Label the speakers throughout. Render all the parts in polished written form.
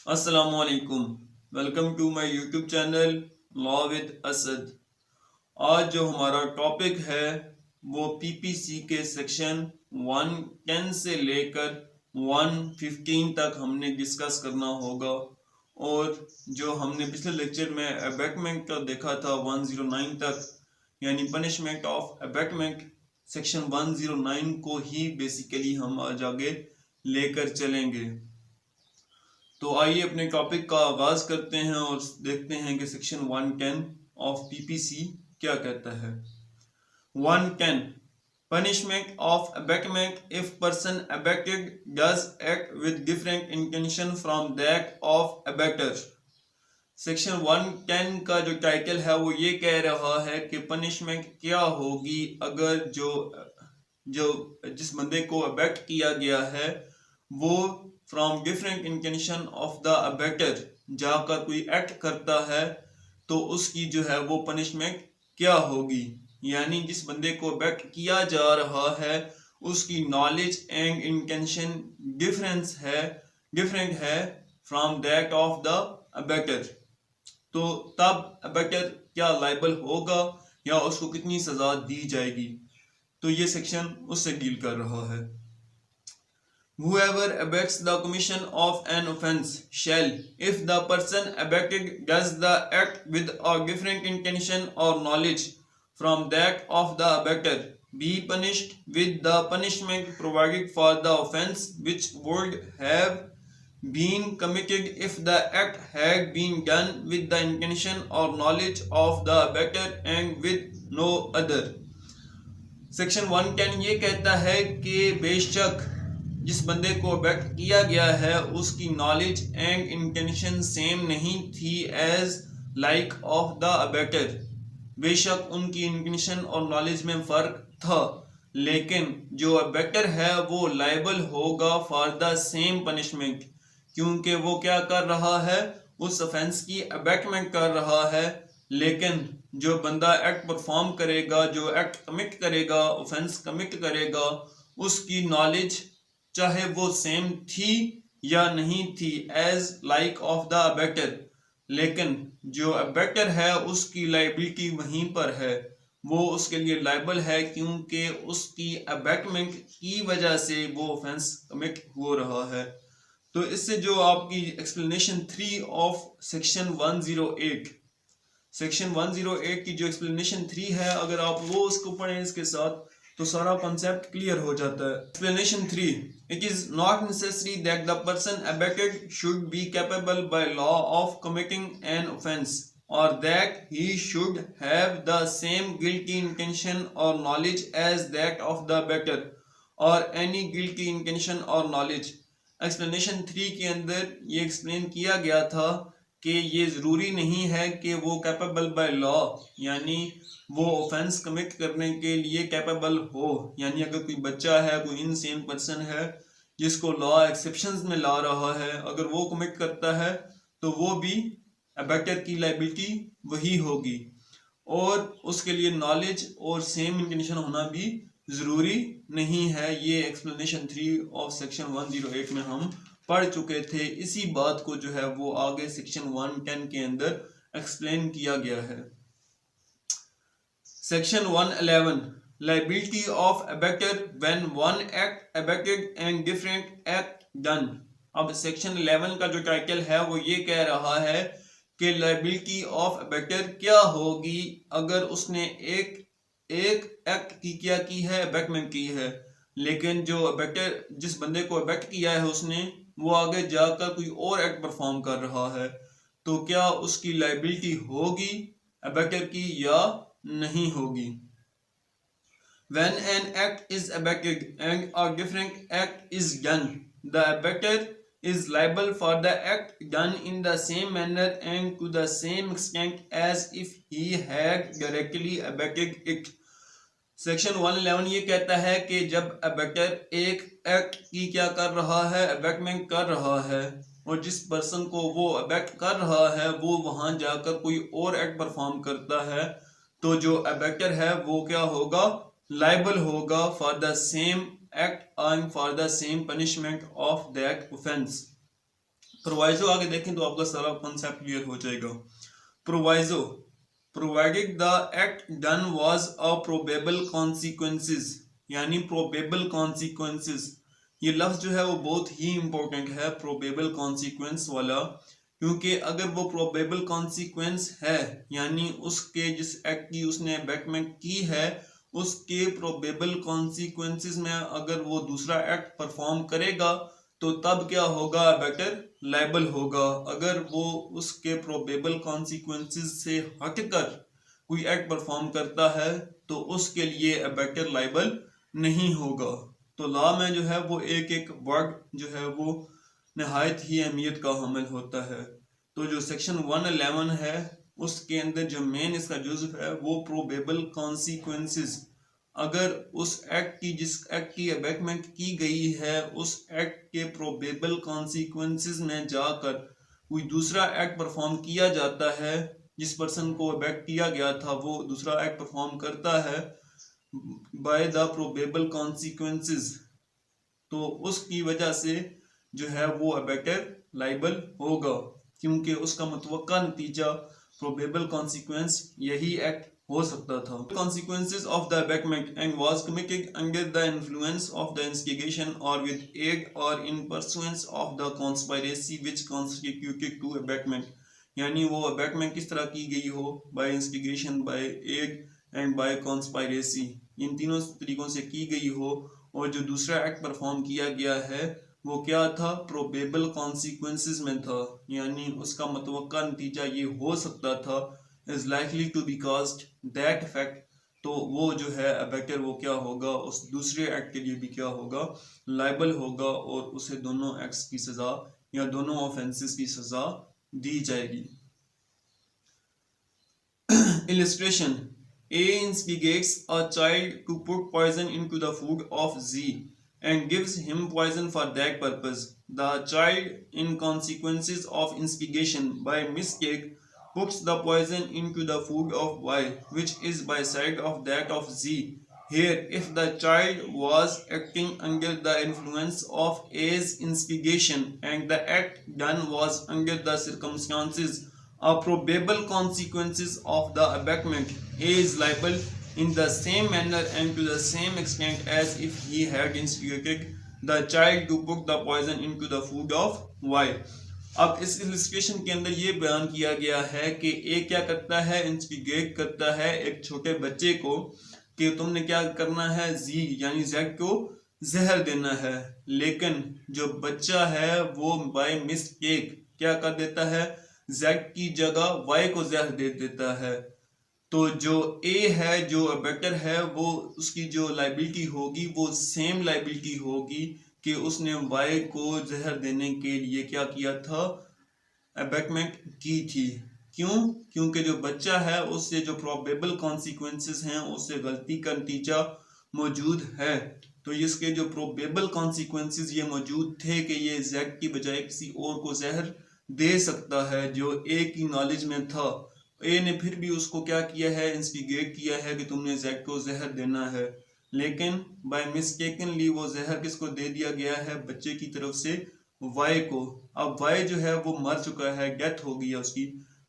Speaker 1: अस्सलामुअलैकुम। Welcome to my YouTube channel law with Asad. आज जो हमारा टॉपिक है वो पीपीसी के सेक्शन 110 से लेकर 115 तक हमने डिस्कस करना होगा। और जो हमने पिछले लेक्चर में अबैटमेंट का देखा था 109 तक, यानी पनिशमेंट ऑफ अबैटमेंट, सेक्शन 109 को ही बेसिकली हम आज आगे लेकर चलेंगे। तो आइए अपने टॉपिक का आगाज करते हैं और देखते हैं कि सेक्शन 110 ऑफ पीपीसी क्या कहता है। 110 Punishment of abetment if person abetted does act with different intention from that of abetter। Section 110 का जो टाइटल है वो ये कह रहा है कि पनिशमेंट क्या होगी अगर जो जो जिस बंदे को अबेक्ट किया गया है वो from different intention of the abettor जाकर कोई एक्ट करता है, तो उसकी जो है वो पनिशमेंट क्या होगी। यानी जिस बंदे को अबेक्ट किया जा रहा है उसकी नॉलेज एंड इंटेंशन डिफरेंट है from that of the abettor, तो तब अबेटर क्या लाइबल होगा या उसको कितनी सजा दी जाएगी। तो ये सेक्शन उससे डील कर रहा है। Whoever abets the commission of an offence shall, if the person abetted does the act with a different intention or knowledge from that of the abetter, be punished with the punishment provided for the offence which would have been committed if the act had been done with the intention or knowledge of the abetter and with no other। Section 110 ये कहता है कि बेशक जिस बंदे को अबेक्ट किया गया है उसकी नॉलेज एंड इंटेंशन सेम नहीं थी as like of the abettor. बेशक उनकी इंटेंशन और नॉलेज में फर्क था, लेकिन जो अबेटर है वो लायबल होगा फॉर द सेम पनिशमेंट, क्योंकि वो क्या कर रहा है, उस ऑफेंस की अबेटमेंट कर रहा है। लेकिन जो बंदा एक्ट परफॉर्म करेगा, जो एक्ट कमिट करेगा, ऑफेंस कमिट करेगा, उसकी नॉलेज चाहे वो सेम थी या नहीं थी as like of the abettor, लेकिन जो अबेटर है उसकी लाइबिलिटी वहीं पर है, वो उसके लिए लाइबल है क्योंकि उसकी अबेटमेंट की वजह से वो ऑफेंस कमिट हो रहा है। तो इससे जो आपकी एक्सप्लेनेशन 3 ऑफ सेक्शन 108, सेक्शन 108 की जो एक्सप्लेनेशन 3 है, अगर आप वो उसको पढ़ें इसके साथ तो सारा कॉन्सेप्ट क्लियर हो जाता है। Explanation 3, it is not necessary that the person abetted should be capable by law of committing an offence or that he should have the same guilty intention or knowledge as that of the abettor or any guilty intention or knowledge. Explanation 3 के अंदर ये explain किया गया था कि ये ज़रूरी नहीं है कि वो कैपेबल बाय लॉ, यानी वो ऑफेंस कमिट करने के लिए कैपेबल हो। यानी अगर कोई बच्चा है, कोई इनसेन पर्सन है जिसको लॉ एक्सेप्शंस में ला रहा है, अगर वो कमिट करता है तो वो भी अबेटर की लाइबिलिटी वही होगी और उसके लिए नॉलेज और सेम इंटेंशन होना भी ज़रूरी नहीं है। ये एक्सप्लेनेशन 3 ऑफ सेक्शन 108 में हम पढ़ चुके थे। इसी बात को जो है वो आगे सेक्शन 110 के अंदर एक्सप्लेन किया गया है। Section 111 liability of abettor when one act abetted and different act done. अब सेक्शन 11 का जो टाइटल है वो ये कह रहा है कि लाइबिलिटी ऑफ अबेटर क्या होगी अगर उसने एक एक्ट की क्या की है, अबेटमेंट की है, लेकिन जो अबेटर जिस बंदे को अबेक्ट किया है उसने वो आगे जाकर कोई और एक्ट परफॉर्म कर रहा है, तो क्या उसकी लाइबिलिटी होगी अबेटर की या नहीं होगी। When an act is abetted and a different act is done, the abetter is liable for the act done in the same manner and to the same extent as if he had directly abetted it। Section 111 ये कहता है कि जब abettor एक act की क्या कर रहा है, अबेटमेंट कर रहा है, और जिस पर्सन को वो अबेक्ट कर रहा है वो वहां जाकर कोई और एक्ट परफॉर्म करता है, तो जो अबेक्टर है वो क्या होगा, लाइबल होगा for the same act and for the same punishment of that offence. Proviso आगे देखें तो आपका सारा कॉन्सेप्ट क्लियर हो जाएगा। Proviso, provided the act done was a probable consequences, यानी प्रोबेबल कॉन्सिक्वेंसेस, ये लफ्ज जो है वो बहुत ही इंपॉर्टेंट है, प्रोबेबल कॉन्सिक्वेंस वाला, क्योंकि अगर वो प्रोबेबल कॉन्सिक्वेंस है यानी उसके जिस एक्ट की उसने अबैटमेंट की है उसके प्रोबेबल कॉन्सिक्वेंसेस में अगर वो दूसरा एक्ट परफॉर्म करेगा तो तब क्या होगा, अबैटर लायबल होगा। अगर वो उसके प्रोबेबल कॉन्सिक्वेंसेस से हटकर कोई एक्ट परफॉर्म करता है तो उसके लिए अबैटर लायबल नहीं होगा। तो लॉ में जो है वो एक एक वर्ड जो है वो नहायत ही अहमियत का हामिल होता है। तो जो सेक्शन 111 है उसके अंदर जो मेन इसका जुज़्व है वो प्रोबेबल कॉन्सिक्वेंसेस, अगर उस एक्ट की जिस एक्ट की अबैटमेंट की गई है उस एक्ट के प्रोबेबल कॉन्सिक्वेंसेस में जाकर कोई दूसरा एक्ट परफॉर्म किया जाता है, जिस पर्सन को अबैक्ट किया गया था वो दूसरा एक्ट परफॉर्म करता है बाय द प्रोबेबल कॉन्सिक्वेंसेस, तो उसकी वजह से जो है वो अबैटर लायबल होगा, क्योंकि उसका मुतवक्का नतीजा प्रोबेबल कॉन्सिक्वेंस यही एक्ट हो सकता था। Consequences of the abetment and was committed under the influence of the instigation or with aid or in pursuance of the conspiracy which constituted to abetment, यानी वो abetment किस तरह की गई हो, by instigation, by aid and by conspiracy, इन तीनों तरीकों से की गई हो, और जो दूसरा एक्ट परफॉर्म किया गया है वो क्या था, प्रोबेबल कॉन्सिक्वेंसेस में था, यानी उसका मुतवक्का नतीजा ये हो सकता था, is likely to be caused that effect, तो वो जो है अबैटर वो क्या होगा, उस दूसरे एक्ट के लिए भी क्या होगा, लायबल होगा, और उसे दोनों एक्ट्स की सजा या दोनों ऑफेंसेस की सजा दी जाएगी। Illustration: A instigates a child to put poison into the food of Z and gives him poison for that purpose. The child, in consequences of instigation by mistake, puts the poison into the food of Y, which is by side of that of Z. Here, if the child was acting under the influence of A's instigation and the act done was under the circumstances or probable consequences of the abetment, A is liable in the same manner and to the same extent as if he had instigated the child to put the poison into the food of Y. अब इस illustration के अंदर ये बयान किया गया है कि ए क्या करता है, इंस्टिगेट करता है एक छोटे बच्चे को कि तुमने क्या करना है, जी यानी जेड को जहर देना है, लेकिन जो बच्चा है वो बाय मिस्टेक क्या कर देता है, जेड की जगह वाई को जहर दे देता है। तो जो ए है जो अबैटर है वो उसकी जो लाइबिलिटी होगी वो सेम लाइबिलिटी होगी कि उसने वाई को जहर देने के लिए क्या किया था, अबैटमेंट की थी। क्यों? क्योंकि जो बच्चा है उससे जो प्रोबेबल कॉन्सिक्वेंसेस हैं उससे गलती का नतीजा मौजूद है, तो इसके जो प्रोबेबल कॉन्सिक्वेंसेस ये मौजूद थे कि ये जेड की बजाय किसी और को जहर दे सकता है जो ए की नॉलेज में था। ए ने फिर भी उसको क्या किया है, इंस्टिगेट किया है कि तुमने जेड को जहर देना है, लेकिन बाय मिस्टेकनली वो जहर किसको दे दिया गया है, बच्चे की तरफ से वाई को। अब वाई जो है वो मर चुका है, डेथ हो गई है उसकी,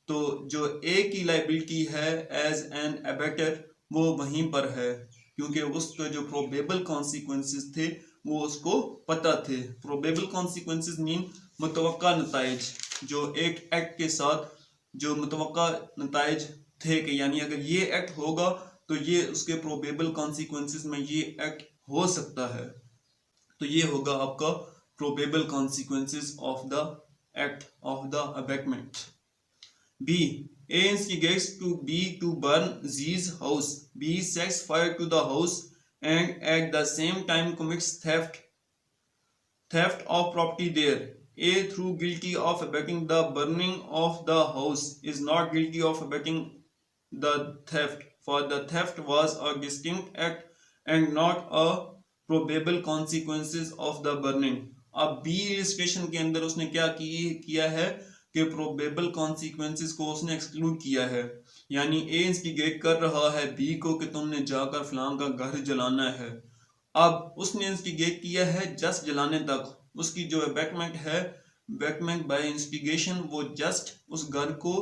Speaker 1: तो जो ए की लाइबिलिटी है एज एन अबैटर वो वहीं पर है, क्योंकि उसके जो प्रोबेबल कॉन्सिक्वेंसेस थे वो उसको पता थे। प्रोबेबल कॉन्सिक्वेंसेस मीन मुतवक्का नताइज, जो एक एक्ट के साथ जो मुतवक्का नताइज थे कि यानी अगर ये एक्ट होगा तो ये उसके प्रोबेबल कॉन्सिक्वेंसेस में ये एक्ट हो सकता है, तो ये होगा आपका probable consequences of the act of the abatement. B. A instigates to B to burn Z's house. B sets fire to the house and at the same time commits theft of property there. A, through guilty of abetting the burning of the house, is not guilty of abetting the theft, for the theft was a distinct act and not a probable consequences of the burning. अब B illustration के अंदर उसने क्या किया है कि probable consequences को उसने एक्सक्लूड किया है, यानी ए इंस्टिगेट कर रहा है बी को कि तुमने जाकर फलां का घर जलाना है। अब उसने इंस्टिगेट किया है जस्ट जलाने तक, उसकी जो अबैटमेंट है अबैटमेंट बाय इंस्टिगेशन वो जस्ट उस घर को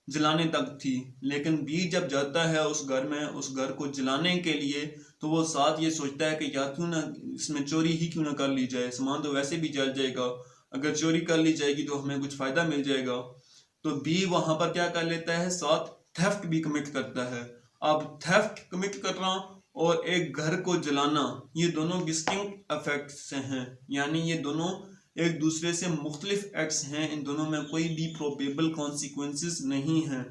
Speaker 1: जलाने तक थी, लेकिन बी जब जाता है उस घर में उस घर को जलाने के लिए तो वो साथ ये सोचता है कि या क्यों ना इसमें चोरी ही क्यों ना कर ली जाए, सामान तो वैसे भी जल जाएगा, अगर चोरी कर ली जाएगी तो हमें कुछ फायदा मिल जाएगा। तो बी वहां पर क्या कर लेता है, साथ थेफ्ट भी कमिट करता है। अब थेफ्ट कमिट करना और एक घर को जलाना ये दोनों डिस्टिंक्ट इफेक्ट्स हैं, यानी ये दोनों एक दूसरे से मुख्तलिफ एक्ट्स हैं, इन दोनों में कोई भी प्रोबेबल कॉन्सिक्वेंसेस नहीं है।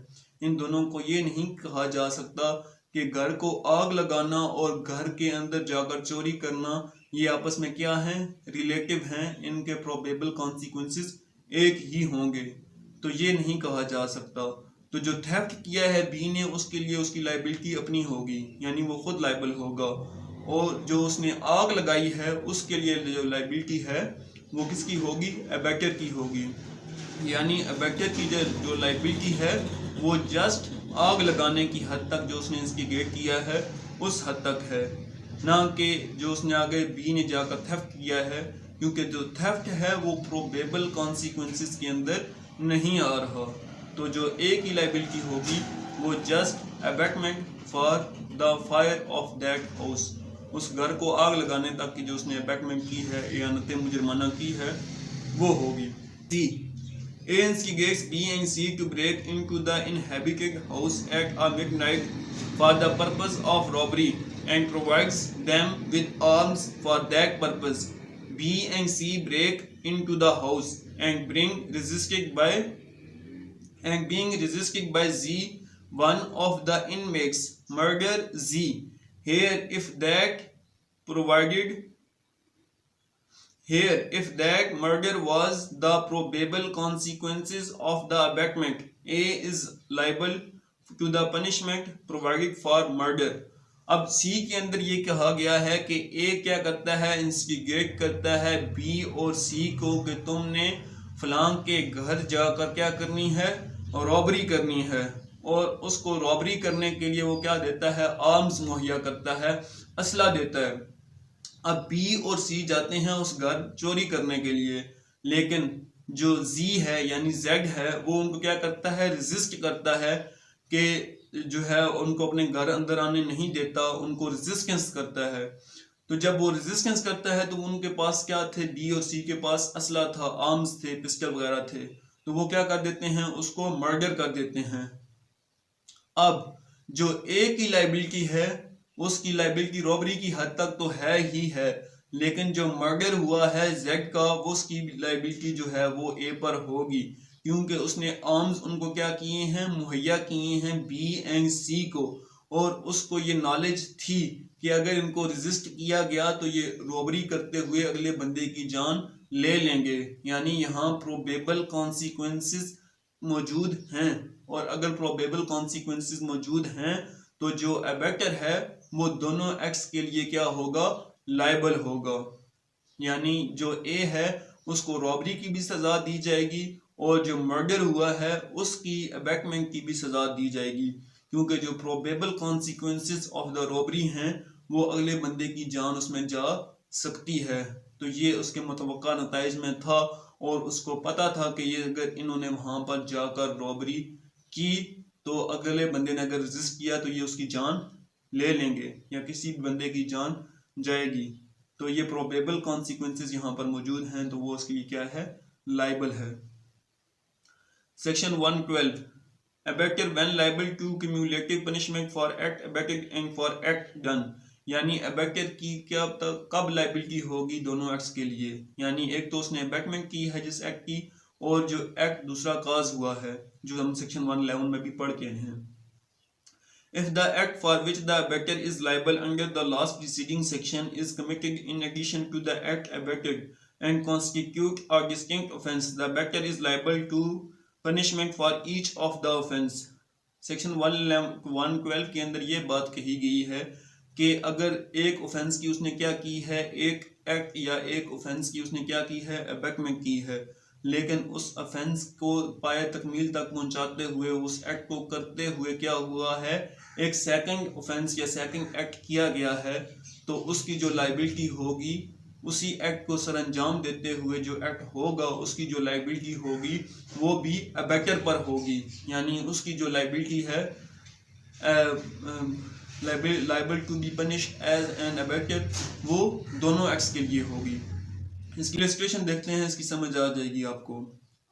Speaker 1: इन दोनों को ये नहीं कहा जा सकता कि घर को आग लगाना और घर के अंदर जाकर चोरी करना ये आपस में क्या है, रिलेटिव हैं, इनके प्रोबेबल कॉन्सिक्वेंसेस एक ही होंगे, तो ये नहीं कहा जा सकता। तो जो थेफ्ट किया है बी ने उसके लिए उसकी लाइबिलिटी अपनी होगी, यानी वो खुद लाइबल होगा, और जो उसने आग लगाई है उसके लिए जो लाइबिलिटी है वो किसकी होगी, अबैटर की होगी। यानी अबैटर की जो लाइबिलिटी है वो जस्ट आग लगाने की हद तक जो उसने इंस्टिगेट किया है उस हद तक है, ना कि जो उसने आगे बी ने जाकर थेफ्ट किया है, क्योंकि जो थेफ्ट है वो प्रोबेबल कॉन्सिक्वेंसेस के अंदर नहीं आ रहा। तो जो ए की लाइबिलिटी होगी वो just abatement for the fire of that house, उस घर को आग लगाने तक की जो उसने अबैटमेंट की है या मुजरमाना की है वो होगी। सी A instigates B and C to break into the inhabited house at a midnight for the purpose of robbery and provides them with arms for that purpose. B and C break into the house and being resisted by Z, one of the inmates murder Z. Here, if that murder was the probable consequences of the abetment, A is liable to the punishment provided for murder. अब C के अंदर ये कहा गया है कि A क्या करता है, इंस्टिगेट करता है B और C को कि तुमने फलां के घर जाकर क्या करनी है, रॉबरी करनी है, और उसको रॉबरी करने के लिए वो क्या देता है, आर्म्स मुहैया करता है, असला देता है। अब बी और सी जाते हैं उस घर चोरी करने के लिए, लेकिन जो जी है यानी जेड है वो उनको क्या करता है, रेजिस्ट करता है कि जो है उनको अपने घर अंदर आने नहीं देता, उनको रेजिस्टेंस करता है। तो जब वो रेजिस्टेंस करता है तो उनके पास क्या थे, बी और सी के पास असला था, आर्म्स थे, पिस्टल वगैरह थे, तो वो क्या कर देते हैं, उसको मर्डर कर देते हैं। अब जो ए की लाइबिलिटी है उसकी लाइबिलिटी रॉबरी की हद तक तो है ही है, लेकिन जो मर्डर हुआ है जेड का वो उसकी लाइबिलिटी जो है वो ए पर होगी, क्योंकि उसने आर्म्स उनको क्या किए हैं, मुहैया किए हैं बी एंड सी को, और उसको ये नॉलेज थी कि अगर इनको रेजिस्ट किया गया तो ये रॉबरी करते हुए अगले बंदे की जान ले लेंगे, यानी यहाँ प्रोबेबल कॉन्सिक्वेंसेस मौजूद हैं, और अगर प्रोबेबल कॉन्सिक्वेंसेस मौजूद हैं तो जो अबैटर है वो दोनों एक्ट्स के लिए क्या होगा, लायबल होगा। यानी जो ए है उसको रॉबरी की भी सजा दी जाएगी और जो मर्डर हुआ है उसकी अबैटमेंट की भी सजा दी जाएगी, क्योंकि जो probable consequences of the robbery हैं वो अगले बंदे की जान उसमें जा सकती है। तो ये उसके मुतवक्का नताइज में था और उसको पता था कि ये अगर इन्होंने वहां पर जाकर रॉबरी की तो अगले बंदे ने अगर रेजिस्ट किया तो ये उसकी जान ले लेंगे या किसी बंदे की जान जाएगी। तो ये प्रोबेबल कॉन्सिक्वेंसेस यहाँ पर मौजूद हैं, तो वो उसके लिए क्या है, लाइबल है। Section 112 abettor when liable to cumulative punishment for act abetted and for act done, यानी अबैटर की क्या कब लाइबिलिटी होगी दोनों एक्ट्स के लिए, यानी एक तो उसने अबैटमेंट की है जिस एक्ट की, और जो एक्ट दूसरा काज हुआ है जो हम सेक्शन 111 में भी पढ़ के हैं। If the act for which the abettor is liable under the last preceding section is committed in addition to the act abetted and constitute a distinct offence, the abettor is liable to punishment for each of the offence. Section 112 के अंदर ये बात कही गई है कि अगर एक ऑफेंस की उसने क्या की है, एक एक्ट या एक ऑफेंस की उसने क्या की है, अबैटमेंट की है, लेकिन उस ऑफेंस को पाए तकमील तक पहुंचाते हुए उस एक्ट को करते हुए क्या हुआ है, एक सेकंड ऑफेंस या सेकंड एक्ट किया गया है, तो उसकी जो लाइबिलिटी होगी उसी एक्ट को सर अंजाम देते हुए जो एक्ट होगा उसकी जो लाइबिलिटी होगी वो भी अबैटर पर होगी, यानी उसकी जो लाइबिलिटी है liable to be punish as an abettor वो दोनों एक्ट्स के लिए होगी। इसकी इलस्ट्रेशन देखते हैं, इसकी समझ आ जाएगी आपको।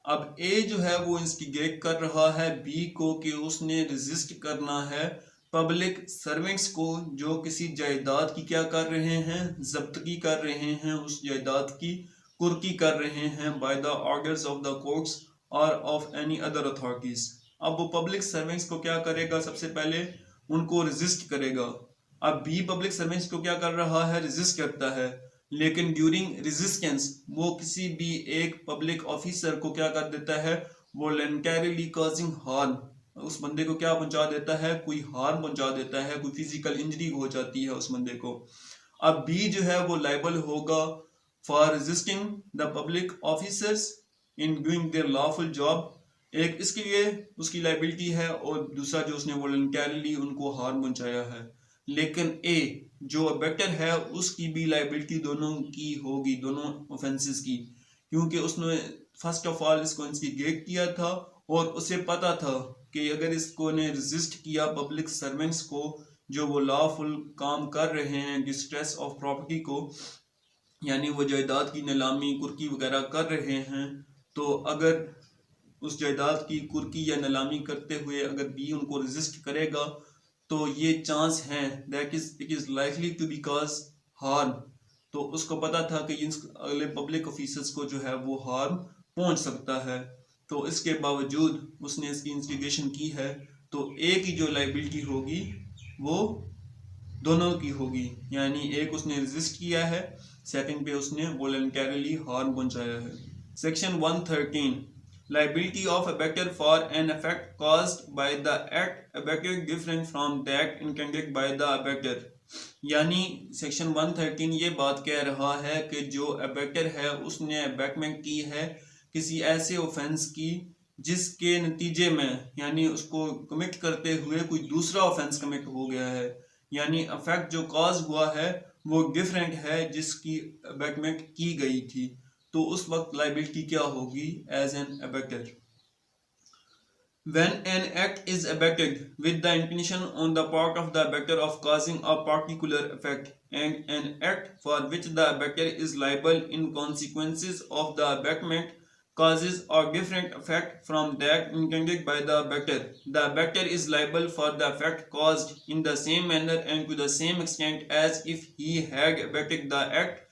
Speaker 1: अब ए जो है वो इंस्टिगेट कर रहा है बी को कि उसने रेजिस्ट करना है पब्लिक सर्वेंट्स को जो किसी जायदाद की क्या कर रहे हैं, जब्तगी कर रहे हैं, उस जायदाद की कुर्की कर रहे हैं by the orders of the courts और ऑफ एनी अदर अथॉरिटीज। अब वो पब्लिक सर्वेंट्स को क्या करेगा, सबसे पहले उनको रेजिस्ट करेगा। अब बी पब्लिक सर्वेंट्स को क्या कर रहा है, रेजिस्ट करता है, लेकिन ड्यूरिंग रेजिस्टेंस वो किसी भी एक पब्लिक ऑफिसर को क्या कर देता है, वॉलंटरीली कॉजिंग हार्म, उस बंदे को क्या पहुंचा देता है, कोई हार्म पहुंचा देता है, कोई फिजिकल इंजरी हो जाती है उस बंदे को। अब बी जो है वो लायबल होगा for resisting the public officers in doing their lawful job, एक इसके लिए उसकी लाइबिलिटी है और दूसरा जो उसने वॉलंटरीली उनको हार्म पहुंचाया है। लेकिन ए जो अबैक्टर है उसकी भी लाइबिलिटी दोनों की होगी, दोनों ऑफेंसेस की, क्योंकि उसने फर्स्ट ऑफ ऑल इसको इंस्टिगेट किया था और उसे पता था कि अगर इसको ने रेजिस्ट किया पब्लिक सर्वेंट्स को जो वो लॉफुल काम कर रहे हैं डिस्ट्रेस ऑफ प्रॉपर्टी को, यानी वो जायदाद की नीलामी कुर्की वगैरह कर रहे हैं, तो अगर उस जायदाद की कुर्की या नीलामी करते हुए अगर बी उनको रेजिस्ट करेगा तो ये चांस है that it is likely to be cause harm. तो उसको पता था कि इन अगले पब्लिक ऑफिसर्स को जो है वो हार्म पहुंच सकता है, तो इसके बावजूद उसने इसकी इंस्टिगेशन की है। तो ए की जो लाइबिलिटी होगी वो दोनों की होगी, यानी एक उसने रेजिस्ट किया है, सेकंड पे उसने वॉलंटरीली हार्म पहुंचाया है। Section 113 liability of abettor for an effect caused by the act abettor different from that intended by the abettor, यानी सेक्शन 113 ये बात कह रहा है कि जो अबैक्टर है उसने अबैटमेंट की है किसी ऐसे ऑफेंस की जिसके नतीजे में, यानी उसको कमिट करते हुए कोई दूसरा ऑफेंस कमिट हो गया है, यानी अफेक्ट जो कॉज हुआ है वो डिफरेंट है जिसकी अबैटमेंट की गई थी, तो उस वक्त लाइबिलिटी क्या होगी, as an abettor. When an act is abetted with the intention on the part of the abettor of causing a particular effect, and an act for which the abettor is liable in consequences of the abatement causes a different effect from that intended by the abettor is liable for the effect caused in the same manner and to the same extent as if he had abetted the act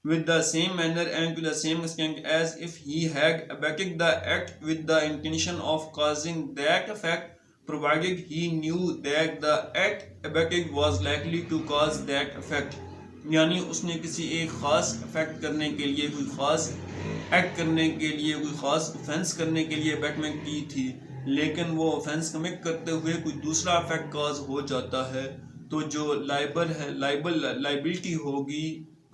Speaker 1: with the same manner and to the same extent as if he had abetted the act with the intention of causing that effect, provided he knew that the act abetted was likely to cause that effect। यानी उसने किसी एक खास affect करने के लिए, कोई खास एक्ट करने के लिए, कोई खास ऑफेंस करने के लिए अबैटमेंट की थी, लेकिन वो ऑफेंस कमिट करते हुए कोई दूसरा अफेक्ट कॉज हो जाता है, तो जो लाइबिलिटी होगी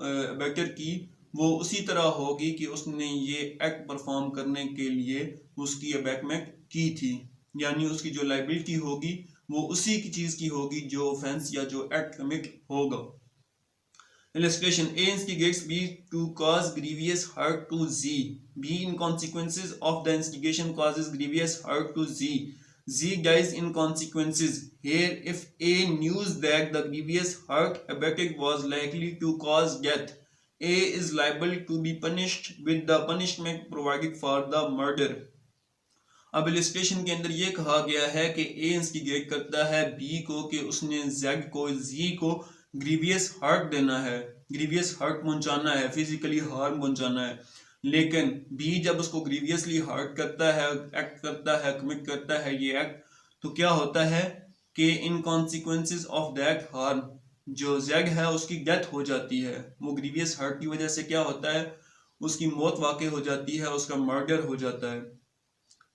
Speaker 1: अबैक्टर की वो उसी तरह होगी कि उसने ये एक्ट परफॉर्म करने के लिए उसकी अबैटमेंट की थी, यानी उसकी जो लाइबिलिटी होगी वो उसी की चीज की होगी जो ऑफेंस या जो एक्ट कमिट होगा। Illustration: A instigates B to cause grievous hurt to Z. B in consequences of the instigation causes grievous hurt to Z. Z dies in consequences. Here, if A knew that the grievous hurt abetted was likely to cause death, A is liable to be punished with the punishment provided for the murder. अब illustration के अंदर ये कहा गया है कि A instigate करता है B को कि उसने Z को Z को ग्रीवियस हर्ट देना है, ग्रीवियस हर्ट पहुंचाना है, फिजिकली हार्म पहुंचाना है, लेकिन बी जब उसको ग्रीवियसली हर्ट करता है, एक्ट करता है, कमिट करता है ये एक्ट, तो क्या होता है कि इन कॉन्सिक्वेंसेस ऑफ दैट हार्म जो जेड है उसकी डेथ हो जाती है। वो ग्रीवियस हर्ट की वजह से क्या होता है, उसकी मौत वाक़ई हो जाती है, उसका मर्डर हो जाता है।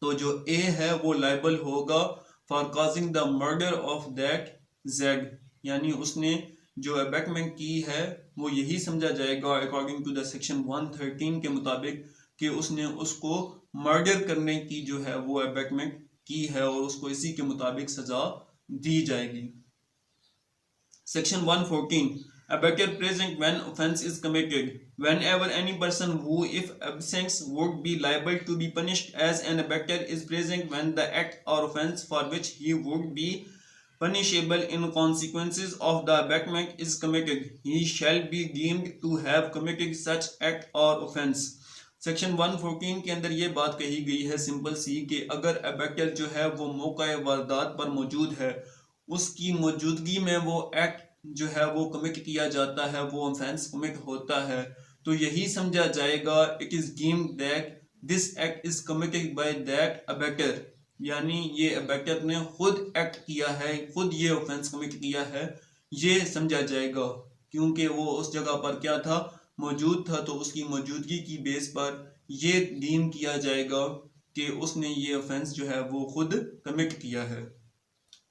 Speaker 1: तो जो ए है वो लायबल होगा for causing the murder of that Z, यानी उसने जो अबैटमेंट की है वो यही समझा जाएगा अकॉर्डिंग टू द सेक्शन 113 के मुताबिक कि उसने उसको मर्डर करने की जो है वो अबैटमेंट की है और उसको इसी के मुताबिक सजा दी जाएगी। Section 114 abettor present when offense is committed. Whenever any person who, if absent, would be liable to be punished as an abettor is present when the act or offense for which he would be punishable in consequences of the abatement is committed, he shall be deemed to have committed such act or offense. Section 114 के अंदर ये बात कही गई है simple सी कि अगर अबैक्टर जो है वो मौका वारदात पर मौजूद है, उसकी मौजूदगी में वो एक्ट जो है वो कमिट किया जाता है, वो ऑफेंस कमिट होता है, तो यही समझा जाएगा it is deemed that this act is committed by that abettor, यानी ये अबैक्टर ने खुद एक्ट किया है, खुद ये ऑफेंस कमिट किया है, ये समझा जाएगा क्योंकि वो उस जगह पर क्या था, मौजूद था, तो उसकी मौजूदगी की बेस पर ये डीम किया जाएगा कि उसने ये ऑफेंस जो है वो खुद कमिट किया है।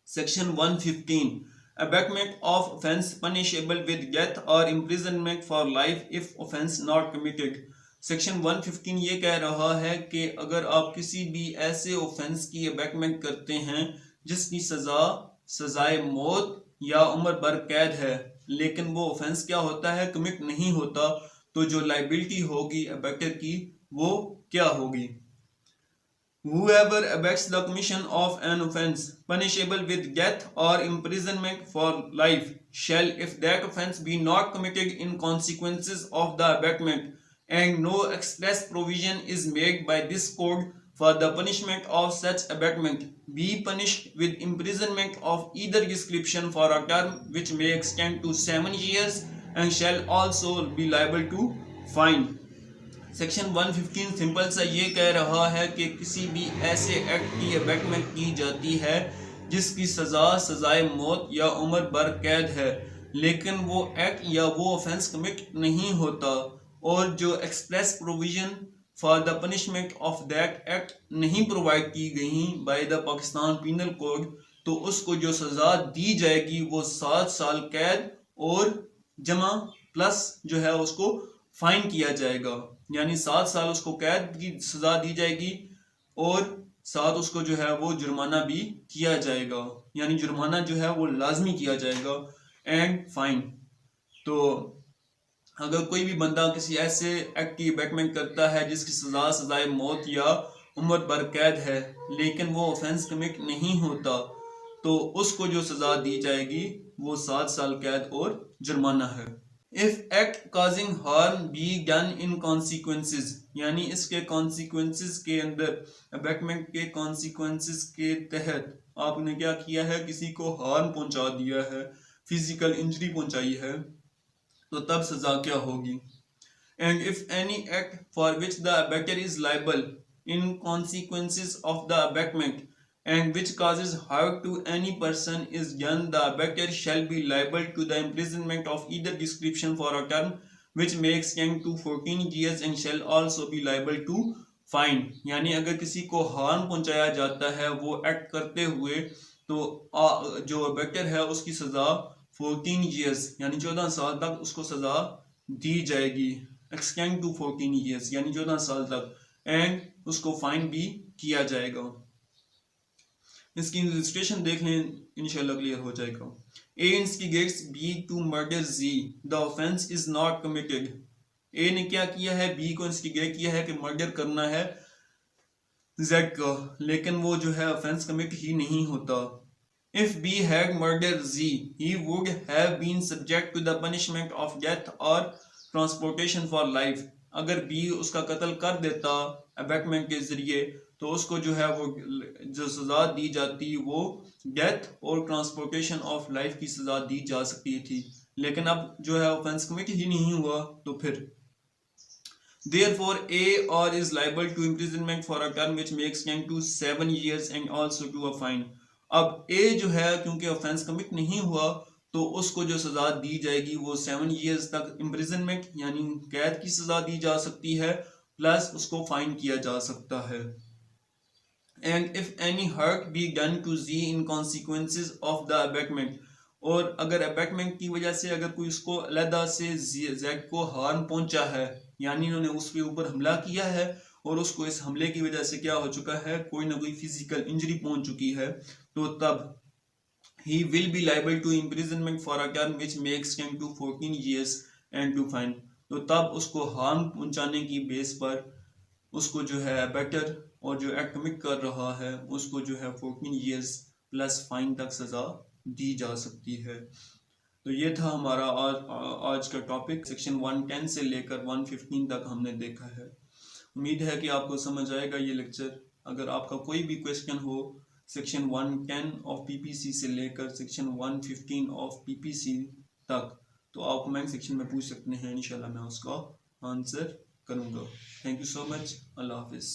Speaker 1: Section 115 abetment of offence punishable with death or imprisonment for life if offence not committed. Section 115 ये कह रहा है कि अगर आप किसी भी ऐसे ऑफेंस की अबैटमेंट करते हैं जिसकी सजाए मौत या उम्र भर कैद है, लेकिन वो ऑफेंस क्या होता है, कमिट नहीं होता, तो जो लाइबिलिटी होगी अबैक्टर की वो क्या होगी। Whoever abets the commission of an offense punishable with death or imprisonment for life shall, if that offense be not committed in consequences of the abatement and no express provision is made by this code for the punishment of such abatement, be punished with imprisonment of either description for a term which may extend to 7 years and shall also be liable to fine। Section 115 simple सा ये कह रहा है कि किसी भी ऐसे act की अबैटमेंट की जाती है जिसकी सजाए मौत या उम्र भर कैद है, लेकिन वो एक्ट या वो ऑफेंस कमिट नहीं होता और जो express provision for the punishment of that act नहीं प्रोवाइड की गई by the Pakistan penal code, तो उसको जो सजा दी जाएगी वो 7 साल कैद और जमा प्लस जो है उसको फाइन किया जाएगा, यानी 7 साल उसको कैद की सजा दी जाएगी और साथ उसको जो है वो जुर्माना भी किया जाएगा, यानी जुर्माना जो है वो लाजमी किया जाएगा एंड फाइन। तो अगर कोई भी बंदा किसी ऐसे एक्ट की अबैटमेंट करता है जिसकी सजाए मौत या उम्र भर कैद है, लेकिन वो ऑफेंस कमिट नहीं होता, तो उसको जो सजा दी जाएगी वो 7 साल कैद और जुर्माना है। If act causing harm be done in consequences, यानी इसके कॉन्सिक्वेंसेस के अंदर, अबैटमेंट के कॉन्सिक्वेंसेस के तहत आपने क्या किया है, किसी को हार्म पहुंचा दिया है, फिजिकल इंजरी पहुंचाई है, तो तब सजा क्या होगी। And if any act for which the abettor is liable in consequences of the abetment and which causes hurt to any person is done, the abettor shall be liable to the imprisonment of either description for a term which may extend to 14 years and shall also be liable to fine। यानी अगर किसी को harm पहुंचाया जाता है वो act करते हुए, तो जो अबैक्टर है उसकी सजा 14 years यानी 14 साल तक उसको सजा दी जाएगी, एक्सटेंड टू 14 years यानी 14 साल तक, एंड उसको फाइन भी किया जाएगा। इसकी इलस्ट्रेशन देख लें, इंशाल्लाह क्लियर हो जाएगा। A instigates B to murder Z, the offence is not committed. A ने क्या किया है, बी को इंस्टिगेट किया है कि मर्डर करना है जेड का, लेकिन वो जो है ऑफेंस कमिट ही नहीं होता। If B had murder Z he would have been subject to the punishment of death और ट्रांसपोर्टेशन फॉर लाइफ। अगर बी उसका कत्ल कर देता अबैटमेंट के जरिए, तो उसको जो है वो जो सजा दी जाती वो डेथ और ट्रांसपोर्टेशन ऑफ लाइफ की सजा दी जा सकती थी, लेकिन अब जो है ऑफेंस कमिट ही नहीं हुआ, तो फिर देयरफॉर ए और is liable to imprisonment for a term which may extend to 7 years and also to a fine. अब ए जो है क्योंकि ऑफेंस कमिट नहीं हुआ, तो उसको जो सजा दी जाएगी वो 7 years तक इम्प्रिजनमेंट यानी कैद की सजा दी जा सकती है, प्लस उसको फाइन किया जा सकता है। And if any hurt be done to Z in consequences of the abatement, और अगर अबैटमेंट की वजह से अगर कोई उसको अलहदा से जेड को हार्म पहुंचा है, यानी उन्होंने उसके ऊपर हमला किया है और उसको इस हमले की वजह से क्या हो चुका है, कोई ना कोई फिजिकल इंजरी पहुंच चुकी है, तो तब he will be liable to imprisonment for a crime which may extend to 14 years and to fine। तो तब उसको हार्म पहुंचाने की बेस पर उसको जो है अबैटर और जो एक्ट कमिट कर रहा है उसको जो है 14 years प्लस फाइन तक सजा दी जा सकती है। तो ये था हमारा आज का टॉपिक। सेक्शन 110 से लेकर 115 तक हमने देखा है। उम्मीद है कि आपको समझ आएगा ये लेक्चर। अगर आपका कोई भी क्वेश्चन हो सेक्शन 110 ऑफ पीपीसी से लेकर सेक्शन 115 ऑफ पीपीसी तक, तो आप कमेंट सेक्शन में पूछ सकते हैं, इंशाल्लाह मैं उसका आंसर करूँगा। Thank you so much. अल्लाह हाफिज़।